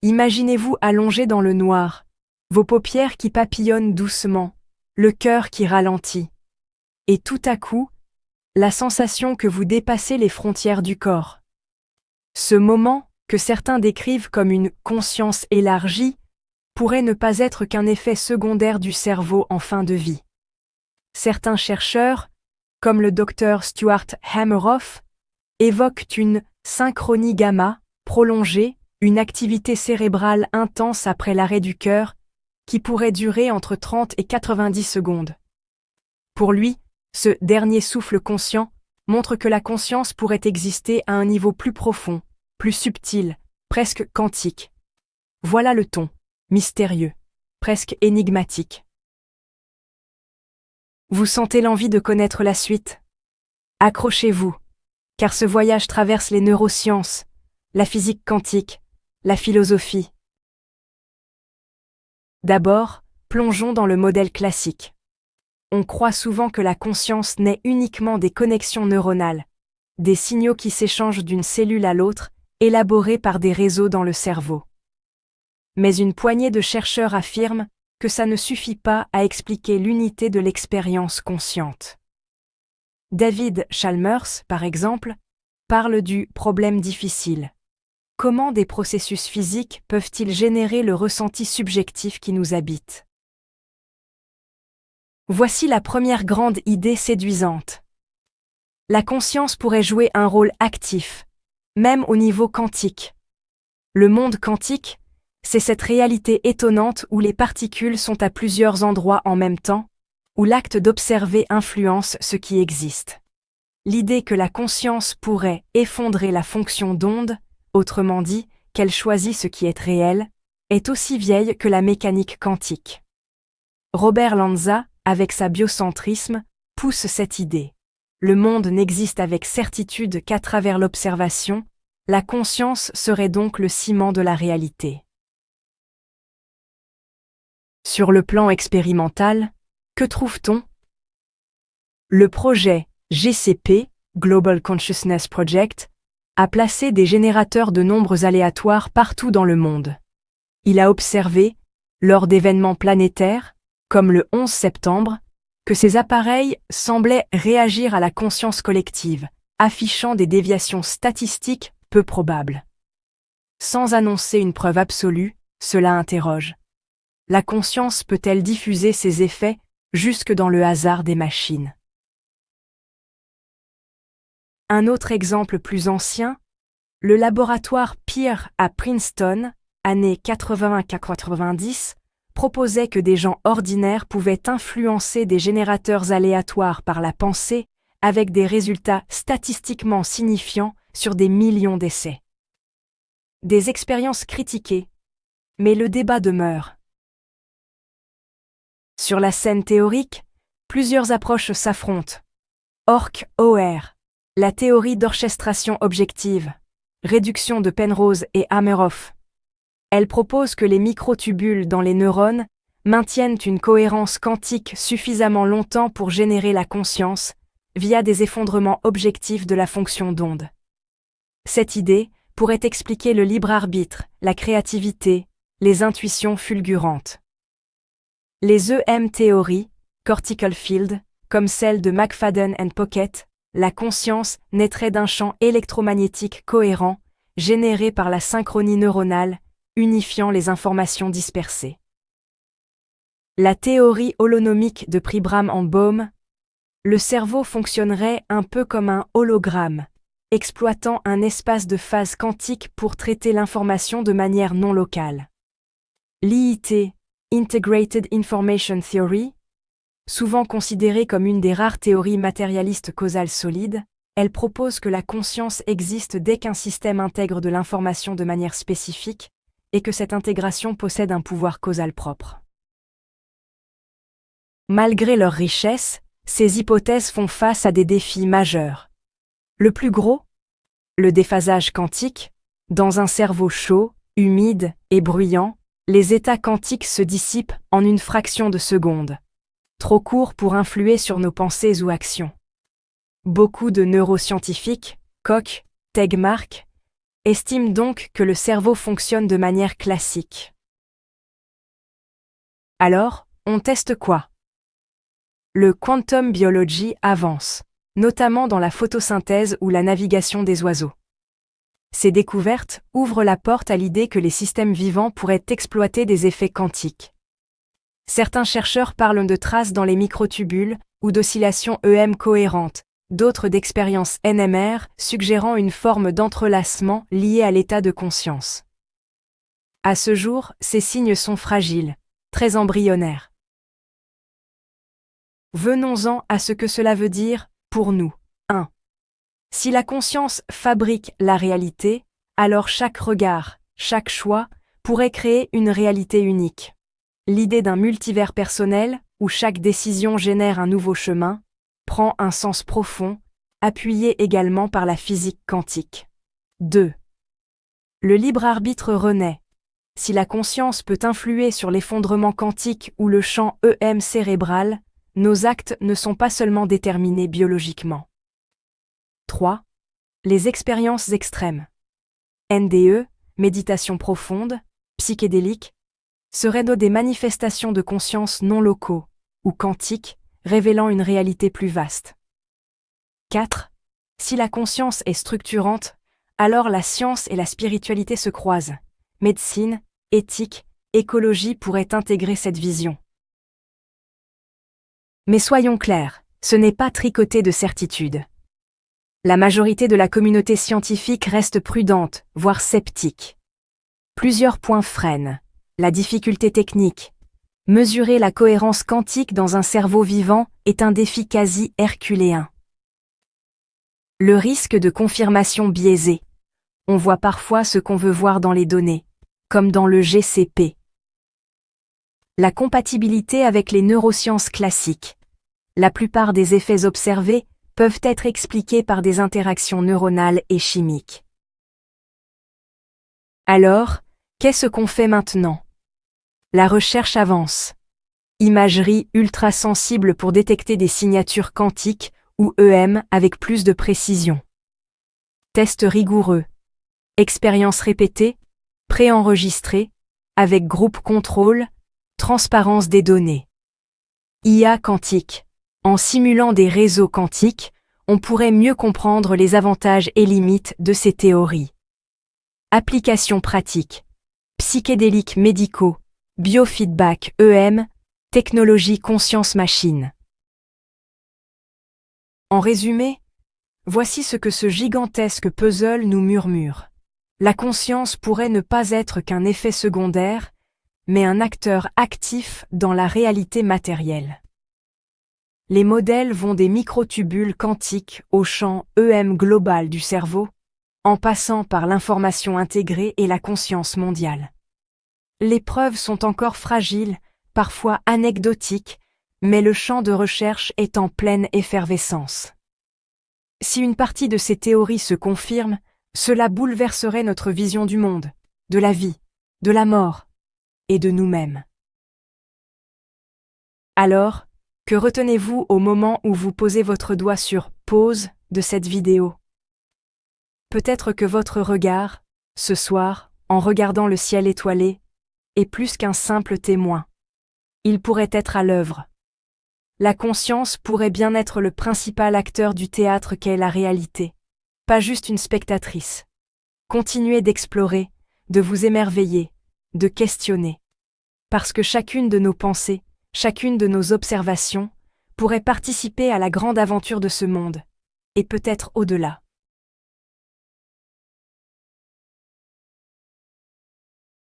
Imaginez-vous allongé dans le noir, vos paupières qui papillonnent doucement, le cœur qui ralentit. Et tout à coup, la sensation que vous dépassez les frontières du corps. Ce moment, que certains décrivent comme une conscience élargie, pourrait ne pas être qu'un effet secondaire du cerveau en fin de vie. Certains chercheurs, comme le docteur Stuart Hameroff, évoquent une synchronie gamma prolongée, une activité cérébrale intense après l'arrêt du cœur, qui pourrait durer entre 30 et 90 secondes. Pour lui, ce dernier souffle conscient montre que la conscience pourrait exister à un niveau plus profond, plus subtil, presque quantique. Voilà le ton, mystérieux, presque énigmatique. Vous sentez l'envie de connaître la suite? Accrochez-vous, car ce voyage traverse les neurosciences, la physique quantique, la philosophie. D'abord, plongeons dans le modèle classique. On croit souvent que la conscience naît uniquement des connexions neuronales, des signaux qui s'échangent d'une cellule à l'autre, élaborés par des réseaux dans le cerveau. Mais une poignée de chercheurs affirment que ça ne suffit pas à expliquer l'unité de l'expérience consciente. David Chalmers, par exemple, parle du problème difficile. Comment des processus physiques peuvent-ils générer le ressenti subjectif qui nous habite? Voici la première grande idée séduisante. La conscience pourrait jouer un rôle actif, même au niveau quantique. Le monde quantique, c'est cette réalité étonnante où les particules sont à plusieurs endroits en même temps, où l'acte d'observer influence ce qui existe. L'idée que la conscience pourrait effondrer la fonction d'onde, autrement dit, qu'elle choisit ce qui est réel, est aussi vieille que la mécanique quantique. Robert Lanza, avec sa biocentrisme, pousse cette idée. Le monde n'existe avec certitude qu'à travers l'observation, la conscience serait donc le ciment de la réalité. Sur le plan expérimental, que trouve-t-on? Le projet GCP, Global Consciousness Project, a placé des générateurs de nombres aléatoires partout dans le monde. Il a observé, lors d'événements planétaires, comme le 11 septembre, que ces appareils semblaient réagir à la conscience collective, affichant des déviations statistiques peu probables. Sans annoncer une preuve absolue, cela interroge. La conscience peut-elle diffuser ses effets jusque dans le hasard des machines? Un autre exemple plus ancien, le laboratoire Pear à Princeton, années 80-90, proposait que des gens ordinaires pouvaient influencer des générateurs aléatoires par la pensée avec des résultats statistiquement signifiants sur des millions d'essais. Des expériences critiquées, mais le débat demeure. Sur la scène théorique, plusieurs approches s'affrontent. OR, la théorie d'orchestration objective, réduction de Penrose et Hameroff. Elle propose que les microtubules dans les neurones maintiennent une cohérence quantique suffisamment longtemps pour générer la conscience via des effondrements objectifs de la fonction d'onde. Cette idée pourrait expliquer le libre arbitre, la créativité, les intuitions fulgurantes. Les EM-théories, cortical field, comme celle de McFadden and Pocket, la conscience naîtrait d'un champ électromagnétique cohérent, généré par la synchronie neuronale, unifiant les informations dispersées. La théorie holonomique de Pribram en Bohm, le cerveau fonctionnerait un peu comme un hologramme, exploitant un espace de phase quantique pour traiter l'information de manière non locale. L'IIT, Integrated Information Theory, souvent considérée comme une des rares théories matérialistes causales solides, elle propose que la conscience existe dès qu'un système intègre de l'information de manière spécifique et que cette intégration possède un pouvoir causal propre. Malgré leur richesse, ces hypothèses font face à des défis majeurs. Le plus gros, le déphasage quantique. Dans un cerveau chaud, humide et bruyant, les états quantiques se dissipent en une fraction de seconde. Trop court pour influer sur nos pensées ou actions. Beaucoup de neuroscientifiques, Koch, Tegmark, estime donc que le cerveau fonctionne de manière classique. Alors, on teste quoi? Le quantum biology avance, notamment dans la photosynthèse ou la navigation des oiseaux. Ces découvertes ouvrent la porte à l'idée que les systèmes vivants pourraient exploiter des effets quantiques. Certains chercheurs parlent de traces dans les microtubules ou d'oscillations EM cohérentes, d'autres d'expériences NMR suggérant une forme d'entrelacement liée à l'état de conscience. À ce jour, ces signes sont fragiles, très embryonnaires. Venons-en à ce que cela veut dire pour nous. 1. Si la conscience fabrique la réalité, alors chaque regard, chaque choix, pourrait créer une réalité unique. L'idée d'un multivers personnel, où chaque décision génère un nouveau chemin, prend un sens profond, appuyé également par la physique quantique. 2. Le libre arbitre renaît. Si la conscience peut influer sur l'effondrement quantique ou le champ EM cérébral, nos actes ne sont pas seulement déterminés biologiquement. 3. Les expériences extrêmes. NDE, méditation profonde, psychédélique, seraient des manifestations de conscience non locaux, ou quantiques, révélant une réalité plus vaste. 4. Si la conscience est structurante, alors la science et la spiritualité se croisent. Médecine, éthique, écologie pourraient intégrer cette vision. Mais soyons clairs, ce n'est pas tricoté de certitude. La majorité de la communauté scientifique reste prudente, voire sceptique. Plusieurs points freinent. La difficulté technique. Mesurer la cohérence quantique dans un cerveau vivant est un défi quasi herculéen. Le risque de confirmation biaisée. On voit parfois ce qu'on veut voir dans les données, comme dans le GCP. La compatibilité avec les neurosciences classiques. La plupart des effets observés peuvent être expliqués par des interactions neuronales et chimiques. Alors, qu'est-ce qu'on fait maintenant? La recherche avance. Imagerie ultrasensible pour détecter des signatures quantiques ou EM avec plus de précision. Tests rigoureux. Expériences répétées, préenregistrées, avec groupe contrôle, transparence des données. IA quantique. En simulant des réseaux quantiques, on pourrait mieux comprendre les avantages et limites de ces théories. Applications pratiques. Psychédéliques médicaux, biofeedback EM, technologie conscience-machine. En résumé, voici ce que ce gigantesque puzzle nous murmure. La conscience pourrait ne pas être qu'un effet secondaire, mais un acteur actif dans la réalité matérielle. Les modèles vont des microtubules quantiques au champ EM global du cerveau, en passant par l'information intégrée et la conscience mondiale. Les preuves sont encore fragiles, parfois anecdotiques, mais le champ de recherche est en pleine effervescence. Si une partie de ces théories se confirme, cela bouleverserait notre vision du monde, de la vie, de la mort et de nous-mêmes. Alors, que retenez-vous au moment où vous posez votre doigt sur « pause » de cette vidéo? Peut-être que votre regard, ce soir, en regardant le ciel étoilé, est plus qu'un simple témoin. Il pourrait être à l'œuvre. La conscience pourrait bien être le principal acteur du théâtre qu'est la réalité, pas juste une spectatrice. Continuez d'explorer, de vous émerveiller, de questionner. Parce que chacune de nos pensées, chacune de nos observations, pourrait participer à la grande aventure de ce monde, et peut-être au-delà.